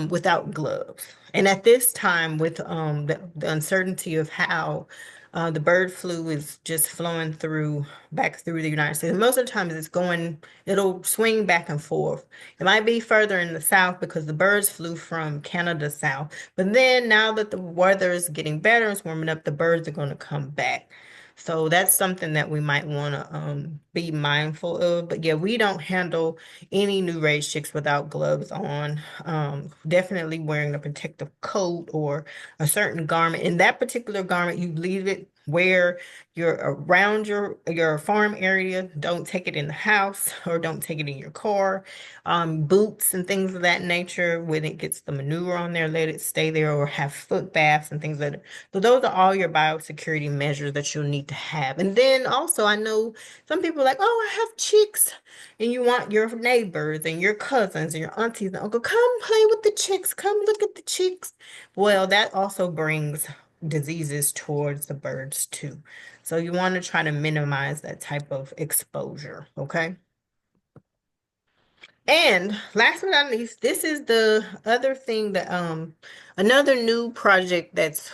without gloves. And at this time, with the uncertainty of how the bird flu is just flowing back through the United States. Most of the times it'll swing back and forth. It might be further in the south because the birds flew from Canada south. But then now that the weather is getting better, it's warming up, the birds are going to come back. So that's something that we might want to be mindful of. But yeah, we don't handle any new raised chicks without gloves on. Definitely wearing a protective coat or a certain garment. In that particular garment, you leave it where you're around your farm area. Don't take it in the house or don't take it in your car. Boots and things of that nature, when it gets the manure on there, let it stay there, or have foot baths and things like that. So those are all your biosecurity measures that you'll need to have. And then also, I know some people are like, oh, I have chicks, and you want your neighbors and your cousins and your aunties and uncle, come play with the chicks, come look at the chicks. Well, that also brings diseases towards the birds too. So you want to try to minimize that type of exposure, okay? And last but not least, this is the other thing that another new project that's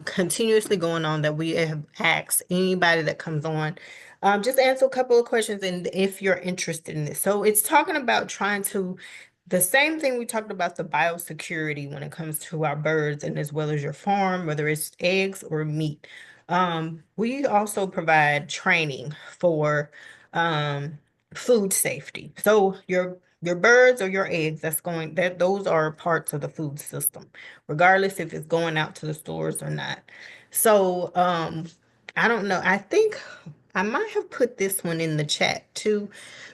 continuously going on, that we have asked anybody that comes on, just answer a couple of questions and if you're interested in this. So it's talking about trying to, the same thing we talked about, the biosecurity when it comes to our birds and as well as your farm, whether it's eggs or meat. We also provide training for food safety. So your birds or your eggs, those are parts of the food system, regardless if it's going out to the stores or not. So I don't know. I might have put this one in the chat too,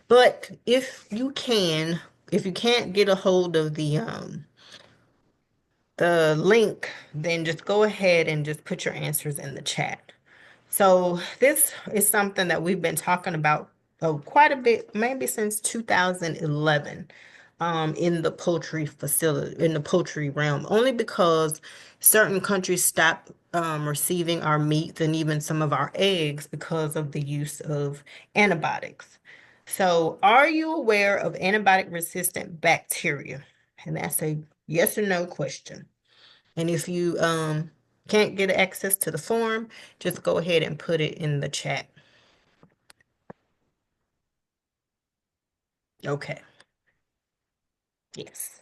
but if you can't get a hold of the link, then just go ahead and just put your answers in the chat. So this is something that we've been talking about quite a bit, maybe since 2011, in the poultry facility, in the poultry realm, only because certain countries stopped receiving our meats and even some of our eggs because of the use of antibiotics. So, are you aware of antibiotic resistant bacteria? And that's a yes or no question. And if you can't get access to the form, just go ahead and put it in the chat. Okay. Yes.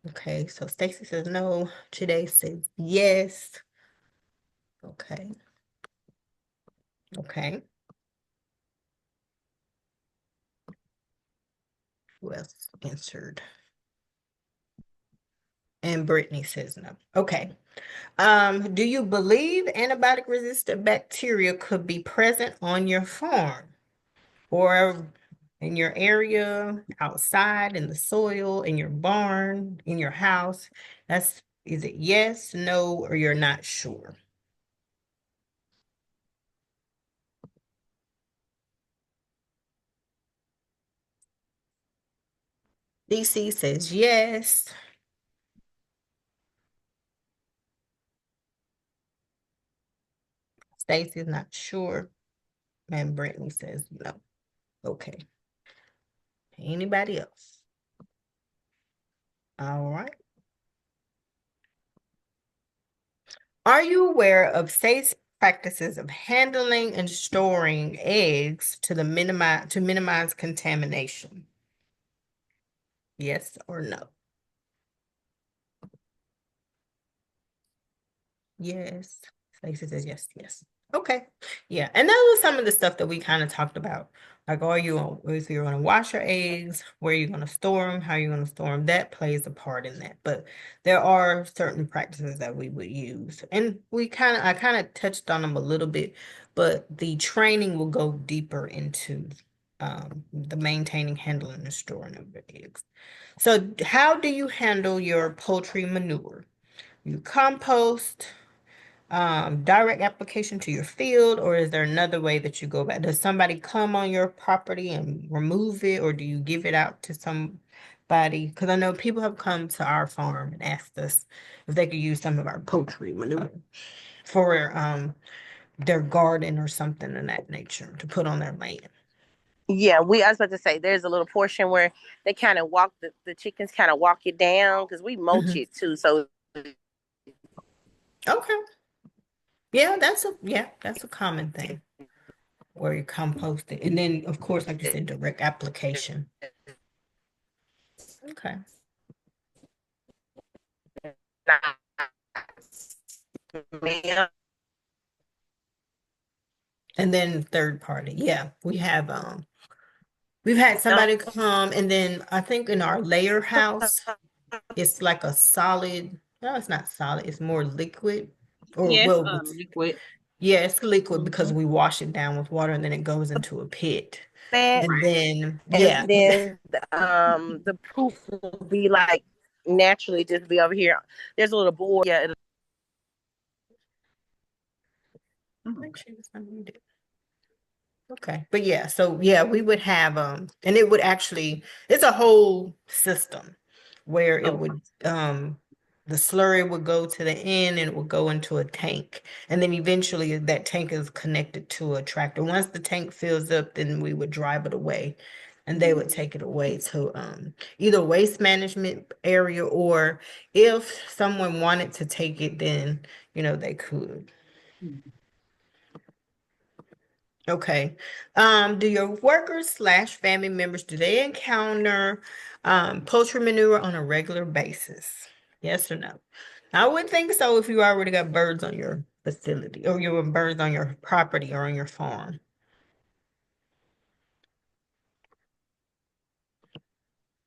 Okay, so Stacy says no. Today says yes. Okay. Okay. Who else answered? And Brittany says no. Okay. Do you believe antibiotic resistant bacteria could be present on your farm or in your area, outside, in the soil, in your barn, in your house? Is it yes, no, or you're not sure? DC says yes. Stacy's not sure. And Brittany says no. Okay. Anybody else? All right. Are you aware of safe practices of handling and storing eggs to minimize contamination? Yes or no? Yes. Stacey says yes, yes. Okay. Yeah. And that was some of the stuff that we kind of talked about. Like, if you're going to wash your eggs, where you're going to store them, how you're going to store them, that plays a part in that. But there are certain practices that we would use. And I kind of touched on them a little bit, but the training will go deeper into the maintaining, handling, and storing of the eggs. So how do you handle your poultry manure? You compost, direct application to your field, or is there another way that you go about? Does somebody come on your property and remove it, or do you give it out to somebody? Because I know people have come to our farm and asked us if they could use some of our poultry manure for their garden or something of that nature to put on their land. Yeah, I was about to say there's a little portion where they kind of the chickens kind of walk it down because we mulch it too. So Okay. Yeah, that's a common thing where you compost it. And then of course, like you said, direct application. Okay. And then third party. Yeah, we've had somebody come, and then I think in our layer house, it's like a solid, no, it's not solid, it's more liquid. Or Yes, well, liquid. yeah, it's liquid because Mhm. we wash it down with water and then it goes into a pit. that, And then and yeah. then the proof will be like naturally just be over here. There's a little board. Yeah, I think she was unmuted. Okay. But yeah, so yeah, we would have and it would actually it's a whole system where it Oh, would the slurry would go to the end and it would go into a tank. And then eventually that tank is connected to a tractor. Once the tank fills up, then we would drive it away and they would take it away to either waste management area, or if someone wanted to take it, then they could. Okay. Do your workers/family members, do they encounter poultry manure on a regular basis? Yes or no? I would think so if you already got birds on your facility or you have birds on your property or on your farm.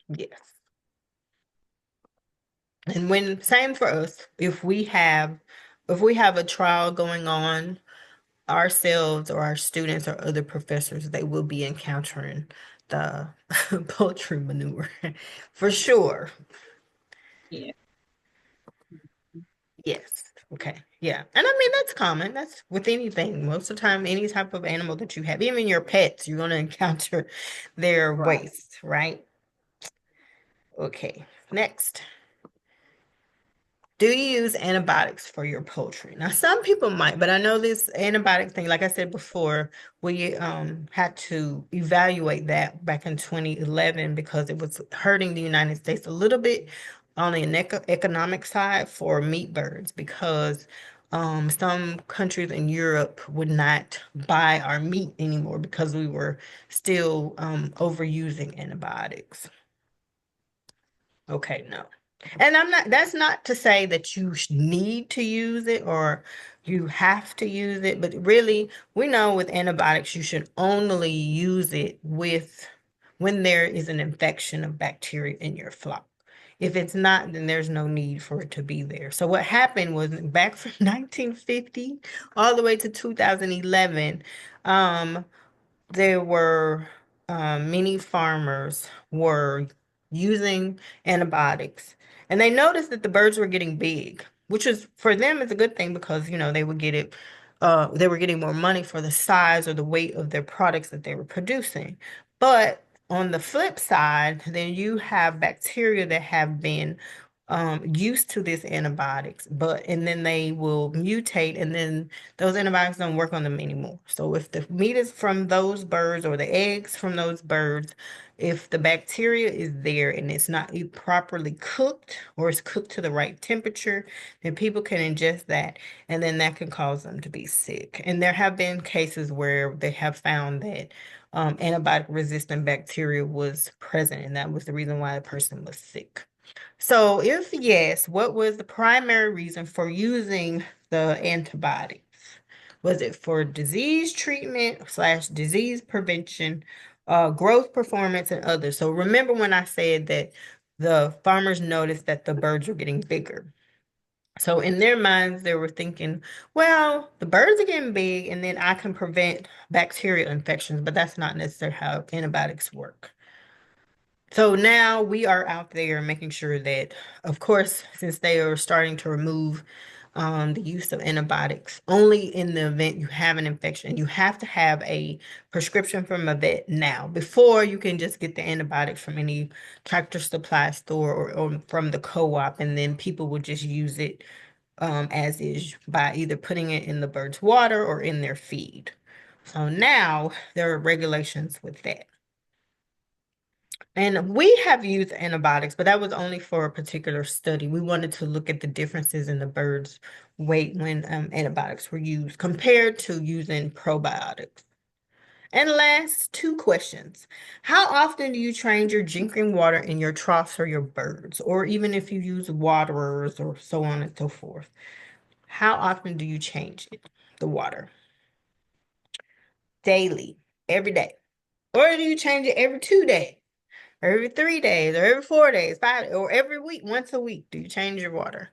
Yes. And same for us, if we have if we have a trial going on, ourselves or our students or other professors, they will be encountering the poultry manure for sure. Yeah. Yes. Okay. Yeah. And I mean, that's common. That's with anything. Most of the time, any type of animal that you have, even your pets, you're going to encounter their Right. waste, right? Okay. Next. Do you use antibiotics for your poultry? Now, some people might, but I know this antibiotic thing, like I said before, we had to evaluate that back in 2011 because it was hurting the United States a little bit on the economic side for meat birds because some countries in Europe would not buy our meat anymore because we were still overusing antibiotics. Okay, no. And that's not to say that you need to use it or you have to use it, but really, we know with antibiotics, you should only use it when there is an infection of bacteria in your flock. If it's not, then there's no need for it to be there. So what happened was back from 1950 all the way to 2011, um, there were many farmers were using antibiotics, and they noticed that the birds were getting big, which is for them is a good thing because they would get it. They were getting more money for the size or the weight of their products that they were producing. But on the flip side, then you have bacteria that have been used to this antibiotics, and then they will mutate, and then those antibiotics don't work on them anymore. So if the meat is from those birds or the eggs from those birds, if the bacteria is there and it's not properly cooked or it's cooked to the right temperature, then people can ingest that and then that can cause them to be sick. And there have been cases where they have found that antibiotic resistant bacteria was present, and that was the reason why the person was sick. So if yes, what was the primary reason for using the antibiotics? Was it for disease treatment slash disease prevention, growth performance, and others? So remember when I said that the farmers noticed that the birds were getting bigger. So in their minds, they were thinking, well, the birds are getting big, and then I can prevent bacterial infections, but that's not necessarily how antibiotics work. So now we are out there making sure that, of course, since they are starting to remove the use of antibiotics only in the event you have an infection, you have to have a prescription from a vet now before you can just get the antibiotics from any tractor supply store or from the co-op, and then people will just use it as is by either putting it in the bird's water or in their feed. So now there are regulations with that. And we have used antibiotics, but that was only for a particular study. We wanted to look at the differences in the bird's weight when antibiotics were used compared to using probiotics. And last, two questions. How often do you change your drinking water in your troughs for your birds, or even if you use waterers or so on and so forth? How often do you change it, the water? Daily, every day. Or do you change it every 2 days? Every 3 days, or every 4 days, 5, or every week, once a week, do you change your water?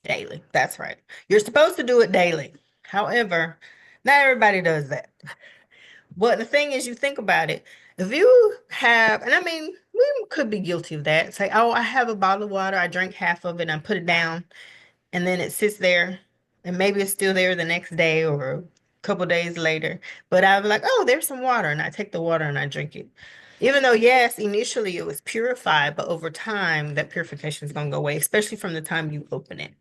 Daily. That's right. You're supposed to do it daily. However, not everybody does that. But the thing is, you think about it. If you have, and I mean, we could be guilty of that. Say, oh, I have a bottle of water, I drank half of it, and I put it down, and then it sits there, and maybe it's still there the next day or a couple days later. But I'll be like, oh, there's some water, and I take the water and I drink it. Even though, yes, initially it was purified, but over time that purification is gonna go away, especially from the time you open it.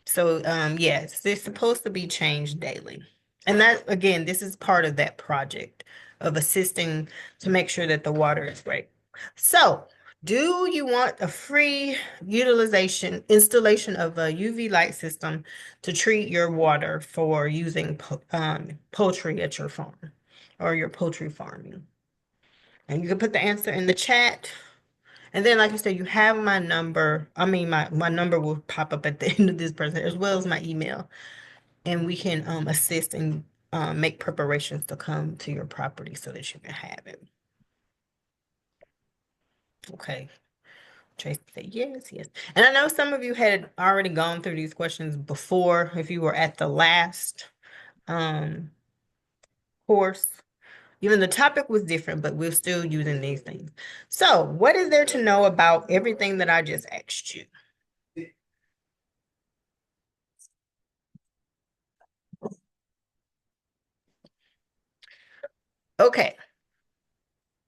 So, yes, they're supposed to be changed daily. And that, again, this is part of that project of assisting to make sure that the water is great. So, do you want a free installation of a UV light system to treat your water for using poultry at your farm or your poultry farming? And you can put the answer in the chat. And then, like I said, you have my number. I mean, my number will pop up at the end of this presentation, as well as my email. And we can assist and make preparations to come to your property so that you can have it. Okay. Tracy said yes, yes. And I know some of you had already gone through these questions before if you were at the last course. Even the topic was different, but we're still using these things. So, what is there to know about everything that I just asked you? Okay.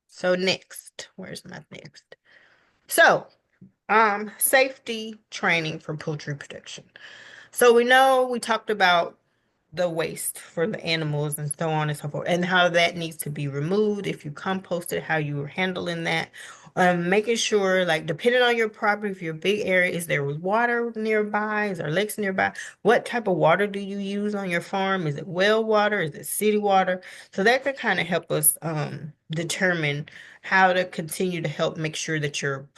So next, where's my next? So, safety training for poultry production. So we know we talked about the waste for the animals and so on and so forth, and how that needs to be removed if you compost it, how you are handling that. Making sure, like, depending on your property, if you're a big area, is there water nearby? Is there lakes nearby? What type of water do you use on your farm? Is it well water? Is it city water? So that could kind of help us determine how to continue to help make sure that your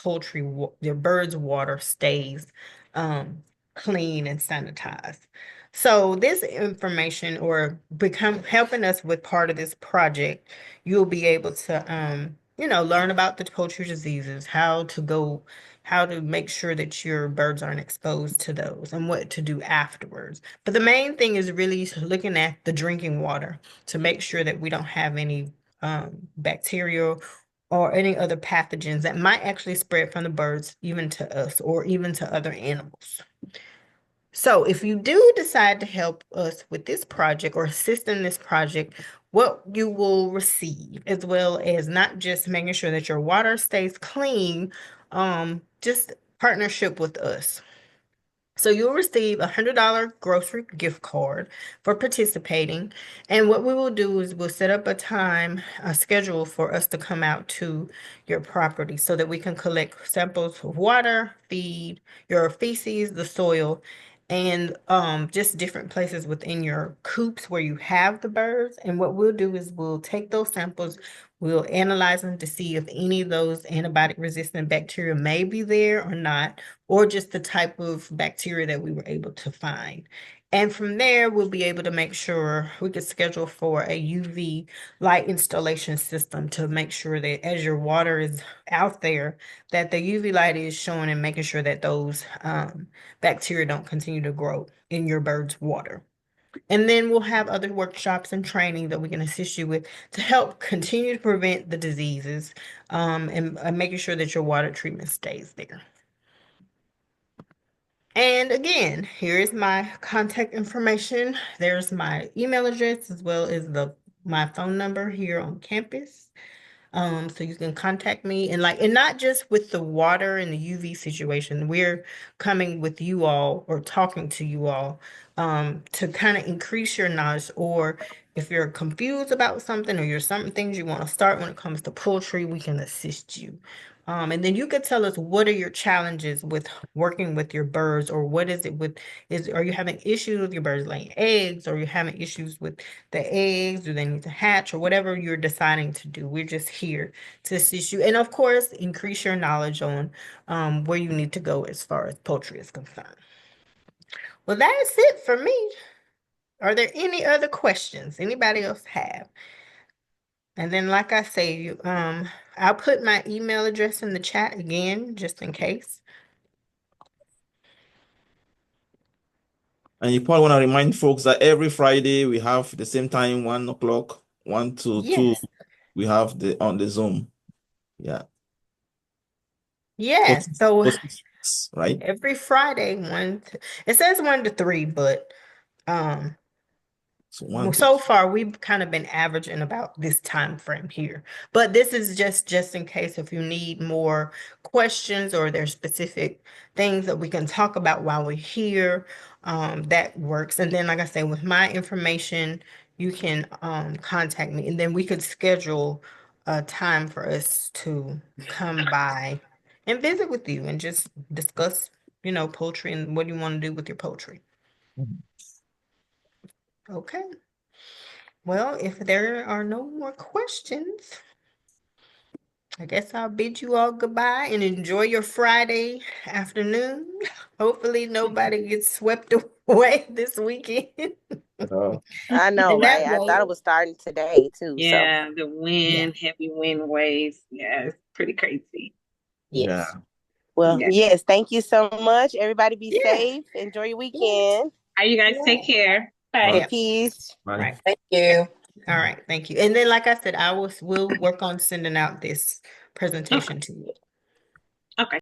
your birds' water stays clean and sanitized. So this information or become helping us with part of this project, you'll be able to learn about the poultry diseases, how to make sure that your birds aren't exposed to those and what to do afterwards. But the main thing is really looking at the drinking water to make sure that we don't have any bacteria or any other pathogens that might actually spread from the birds even to us or even to other animals. So if you do decide to help us with this project or assist in this project, what you will receive, as well as not just making sure that your water stays clean, just partnership with us. So you'll receive a $100 grocery gift card for participating. And what we will do is we'll set up a schedule for us to come out to your property so that we can collect samples of water, feed, your feces, the soil, and just different places within your coops where you have the birds. And what we'll do is we'll take those samples, we'll analyze them to see if any of those antibiotic resistant bacteria may be there or not, or just the type of bacteria that we were able to find. And from there, we'll be able to make sure we could schedule for a UV light installation system to make sure that as your water is out there, that the UV light is showing and making sure that those bacteria don't continue to grow in your bird's water. And then we'll have other workshops and training that we can assist you with to help continue to prevent the diseases and making sure that your water treatment stays there. And again, here is my contact information. There's my email address as well as my phone number here on campus. So you can contact me and not just with the water and the UV situation. We're coming with you all or talking to you all to kind of increase your knowledge, or if you're confused about something or you're something things you want to start when it comes to poultry, we can assist you. And then you could tell us what are your challenges with working with your birds, or what is it are you having issues with your birds laying eggs, or are you having issues with the eggs, do they need to hatch, or whatever you're deciding to do. We're just here to assist you. And of course, increase your knowledge on where you need to go as far as poultry is concerned. Well, that's it for me. Are there any other questions anybody else have? And then, like I say, I'll put my email address in the chat again, just in case. And you probably want to remind folks that every Friday we have the same time, 1 o'clock, 1 to 2, Yes. we have on the Zoom. Yeah. Yes. So Right? every Friday, it says 1 to 3, but So well, 1 to so far we've kind of been averaging about this time frame here, but this is just in case if you need more questions or there's specific things that we can talk about while we're here, that works. And then, like I say, with my information, you can contact me, and then we could schedule a time for us to come by and visit with you and just discuss, poultry and what you want to do with your poultry. Okay. Well, if there are no more questions, I guess I'll bid you all goodbye and enjoy your Friday afternoon. Hopefully nobody gets swept away this weekend. I know, And that right? I thought way, it was starting today too. So Yeah, the yeah. wind, heavy wind waves. Yeah, it's pretty crazy. Yeah. yes. Well, Yeah. yes, thank you so much. Everybody be Yeah. safe. Enjoy your weekend. All right, you guys take care. Bye. Yeah. Peace. Bye. Right. Thank you. All right. Thank you. And then, like I said, we'll work on sending out this Okay. presentation to you. Okay.